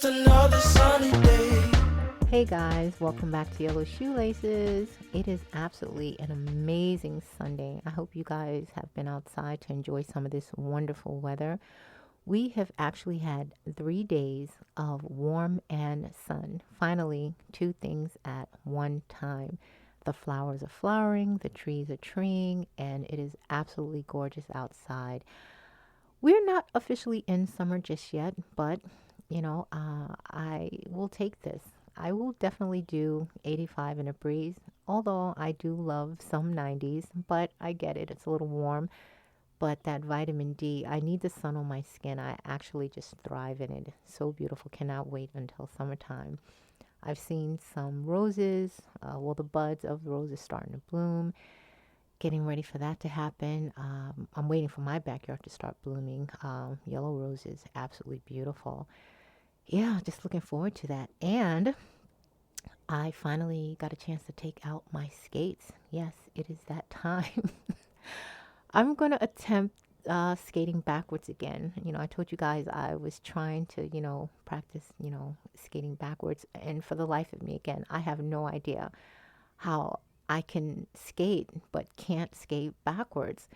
another sunny day. Hey guys, welcome back to Yellow Shoelaces. It is absolutely an amazing Sunday. I hope you guys have been outside to enjoy some of this wonderful weather. We have actually had 3 days of warm and sun. Finally, two things at one time. The flowers are flowering, the trees are treeing, and it is absolutely gorgeous outside. We're not officially in summer just yet, but I will take this. I will definitely do 85 in a breeze, although I do love some 90s, but I get it. It's a little warm, but that vitamin D, I need the sun on my skin. I actually just thrive in it. So beautiful. Cannot wait until summertime. I've seen some roses. The buds of the roses starting to bloom. Getting ready for that to happen. I'm waiting for my backyard to start blooming. Yellow roses, absolutely beautiful. Yeah, just looking forward to that. And I finally got a chance to take out my skates. Yes, it is that time. I'm going to attempt skating backwards again. I told you guys I was trying to, practice, skating backwards. And for the life of me, again, I have no idea how I can skate but can't skate backwards.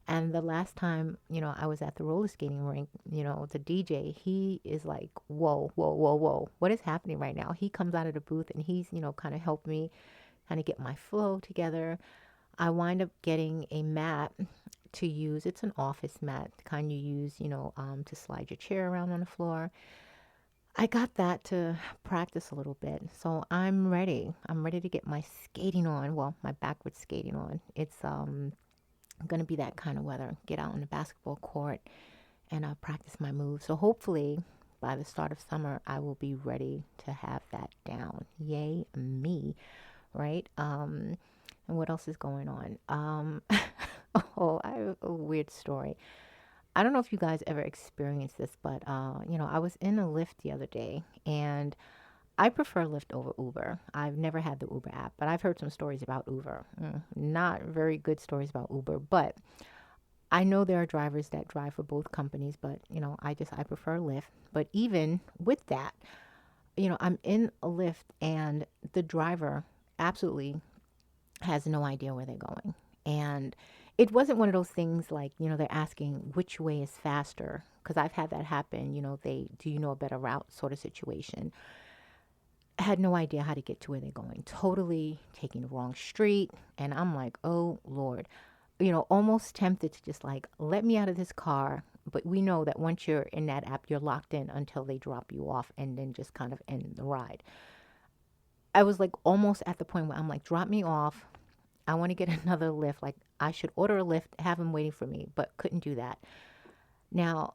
And the last time, I was at the roller skating rink, the DJ, he is like, whoa, whoa, whoa, whoa. What is happening right now? He comes out of the booth and he's, kind of helped me kind of get my flow together. I wind up getting a mat to use. It's an office mat, the kind you use, to slide your chair around on the floor. I got that to practice a little bit. So I'm ready. I'm ready to get my skating on. Well, my backwards skating on. It's going to be that kind of weather. Get out on the basketball court and practice my moves. So hopefully by the start of summer, I will be ready to have that down. Yay me, right? And what else is going on? I have a weird story. I don't know if you guys ever experienced this, but I was in a Lyft the other day, and I prefer Lyft over Uber. I've never had the Uber app, but I've heard some stories about Uber. Not very good stories about Uber, but I know there are drivers that drive for both companies, but I prefer Lyft. But even with that, I'm in a Lyft and the driver absolutely has no idea where they're going. And it wasn't one of those things like, they're asking which way is faster. Because I've had that happen, do you know a better route sort of situation. Had no idea how to get to where they're going. Totally taking the wrong street. And I'm like, oh, Lord. Almost tempted to just like, let me out of this car. But we know that once you're in that app, you're locked in until they drop you off and then just kind of end the ride. I was like almost at the point where I'm like, drop me off. I want to get another Lyft. Like I should order a Lyft, have him waiting for me, but couldn't do that. Now,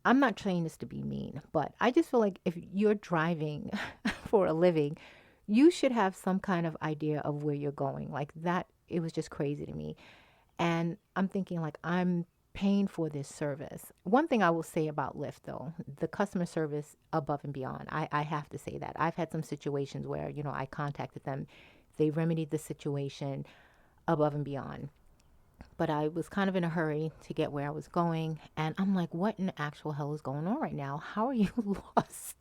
I'm not saying this to be mean, but I just feel like if you're driving for a living, you should have some kind of idea of where you're going. Like that, it was just crazy to me. And I'm thinking like I'm paying for this service. One thing I will say about Lyft though, the customer service above and beyond. I have to say that. I've had some situations where, I contacted them. They remedied the situation above and beyond. But I was kind of in a hurry to get where I was going. And I'm like, what in the actual hell is going on right now? How are you lost?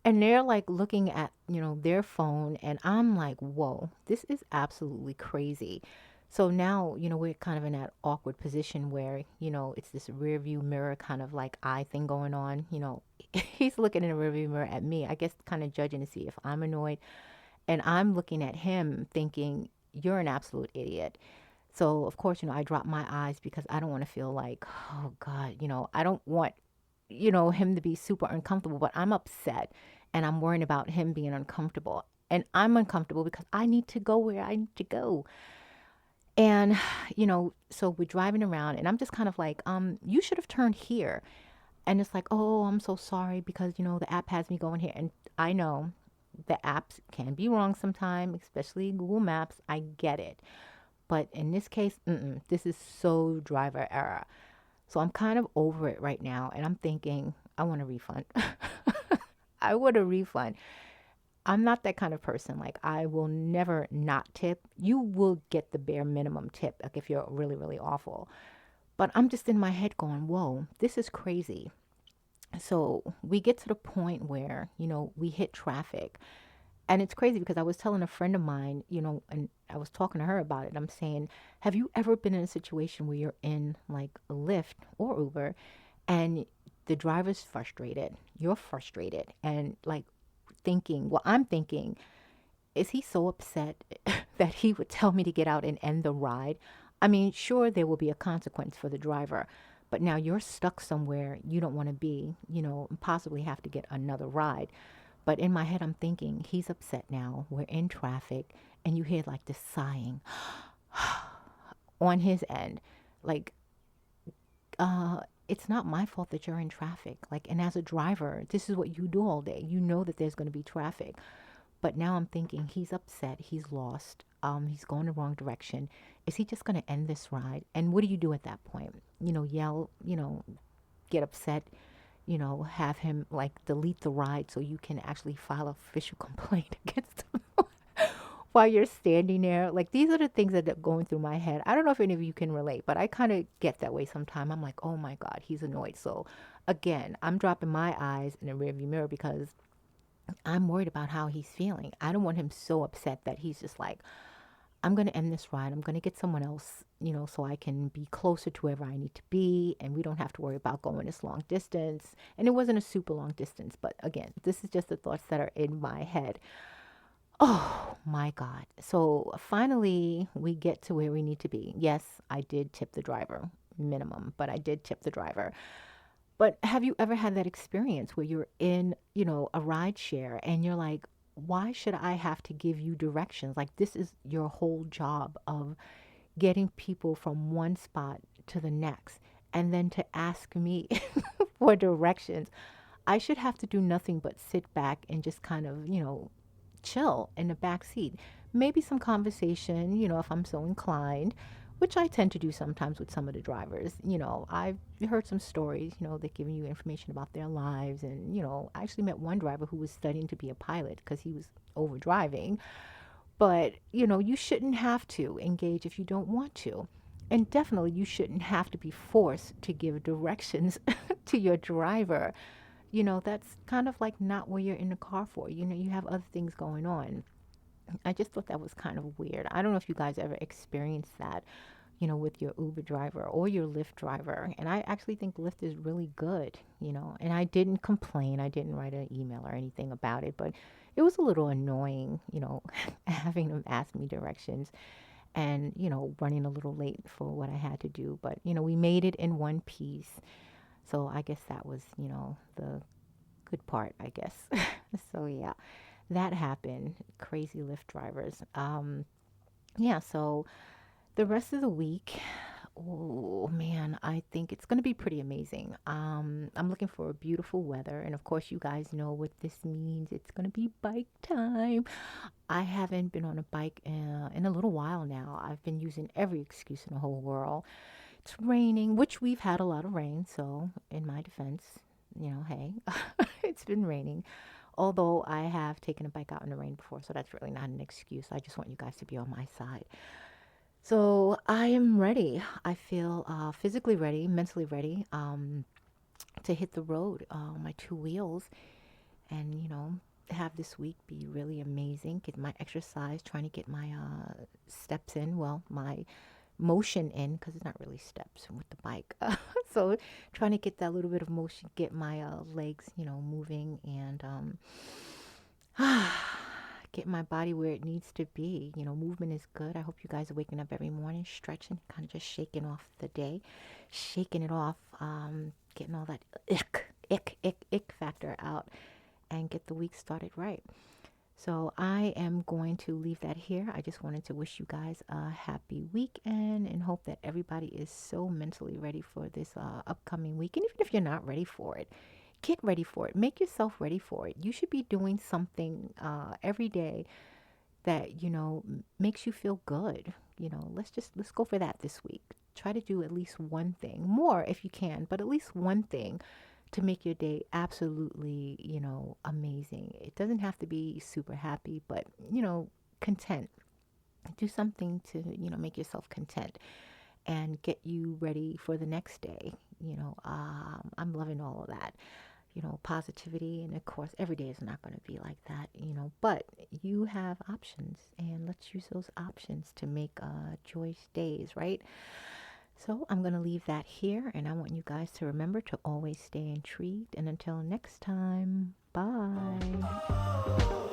And they're like looking at, their phone. And I'm like, whoa, this is absolutely crazy. So now, we're kind of in that awkward position where, it's this rear view mirror kind of like eye thing going on. He's looking in the rear view mirror at me, I guess kind of judging to see if I'm annoyed. And I'm looking at him thinking, you're an absolute idiot. So, of course, I drop my eyes because I don't want to feel like, oh, God, I don't want, him to be super uncomfortable, but I'm upset and I'm worrying about him being uncomfortable. And I'm uncomfortable because I need to go where I need to go. And, so we're driving around and I'm just kind of like, you should have turned here. And it's like, oh, I'm so sorry because, the app has me going here. And I know the apps can be wrong sometimes, especially Google Maps. I get it. But in this case, this is so driver error. So I'm kind of over it right now. And I'm thinking, I want a refund. I want a refund. I'm not that kind of person. Like, I will never not tip. You will get the bare minimum tip, like if you're really, really awful. But I'm just in my head going, whoa, this is crazy. So we get to the point where, we hit traffic. And it's crazy because I was telling a friend of mine, and I was talking to her about it. I'm saying, have you ever been in a situation where you're in like a Lyft or Uber and the driver's frustrated, you're frustrated, and like thinking, well, I'm thinking, is he so upset that he would tell me to get out and end the ride? I mean, sure, there will be a consequence for the driver, but now you're stuck somewhere you don't want to be, and possibly have to get another ride. But in my head, I'm thinking, he's upset now. We're in traffic, and you hear like this sighing on his end. Like, it's not my fault that you're in traffic. Like, and as a driver, this is what you do all day. You know that there's going to be traffic. But now I'm thinking he's upset, he's lost, he's going the wrong direction. Is he just going to end this ride? And what do you do at that point? Yell, get upset, have him like delete the ride so you can actually file an official complaint against him while you're standing there. Like these are the things that are going through my head. I don't know if any of you can relate, but I kind of get that way sometimes. I'm like, oh my God, he's annoyed. So again, I'm dropping my eyes in the rearview mirror because I'm worried about how he's feeling. I don't want him so upset that he's just like, I'm going to end this ride. I'm going to get someone else, so I can be closer to wherever I need to be. And we don't have to worry about going this long distance. And it wasn't a super long distance. But again, this is just the thoughts that are in my head. Oh my God. So finally, we get to where we need to be. Yes, I did tip the driver, minimum, but I did tip the driver. But have you ever had that experience where you're in, a ride share and you're like, why should I have to give you directions? Like, this is your whole job of getting people from one spot to the next. And then to ask me for directions, I should have to do nothing but sit back and just kind of, chill in the back seat. Maybe some conversation, if I'm so inclined, which I tend to do sometimes with some of the drivers. I've heard some stories, they're giving you information about their lives. And, I actually met one driver who was studying to be a pilot because he was over driving. But, you shouldn't have to engage if you don't want to. And definitely you shouldn't have to be forced to give directions to your driver. That's kind of like not what you're in the car for. You have other things going on. I just thought that was kind of weird. I don't know if you guys ever experienced that, with your Uber driver or your Lyft driver. And I actually think Lyft is really good, and I didn't complain. I didn't write an email or anything about it, but it was a little annoying, having them ask me directions and, running a little late for what I had to do. But, we made it in one piece. So I guess that was, the good part, I guess. So yeah, that happened. Crazy Lyft drivers. Yeah, so the rest of the week, oh man, I think it's going to be pretty amazing. I'm looking for beautiful weather. And of course, you guys know what this means. It's going to be bike time. I haven't been on a bike in a little while now. I've been using every excuse in the whole world. It's raining, which we've had a lot of rain. So, in my defense, hey, it's been raining. Although I have taken a bike out in the rain before, so that's really not an excuse. I just want you guys to be on my side. So I am ready. I feel physically ready, mentally ready to hit the road, my two wheels, and, have this week be really amazing. Get my exercise, trying to get my steps in. Well, my motion in because it's not really steps with the bike. So trying to get that little bit of motion, get my legs, moving and get my body where it needs to be. Movement is good. I hope you guys are waking up every morning, stretching, kind of just shaking off the day, shaking it off, getting all that ick factor out and get the week started right. So I am going to leave that here. I just wanted to wish you guys a happy weekend and hope that everybody is so mentally ready for this upcoming week. And even if you're not ready for it, get ready for it. Make yourself ready for it. You should be doing something every day that, makes you feel good. Let's go for that this week. Try to do at least one thing, more if you can, but at least one thing to make your day absolutely, amazing. It doesn't have to be super happy, but, content. Do something to, make yourself content and get you ready for the next day. I'm loving all of that. positivity. And of course, every day is not going to be like that, but you have options, and let's use those options to make joyous days, right? So I'm going to leave that here, and I want you guys to remember to always stay intrigued. And until next time, bye.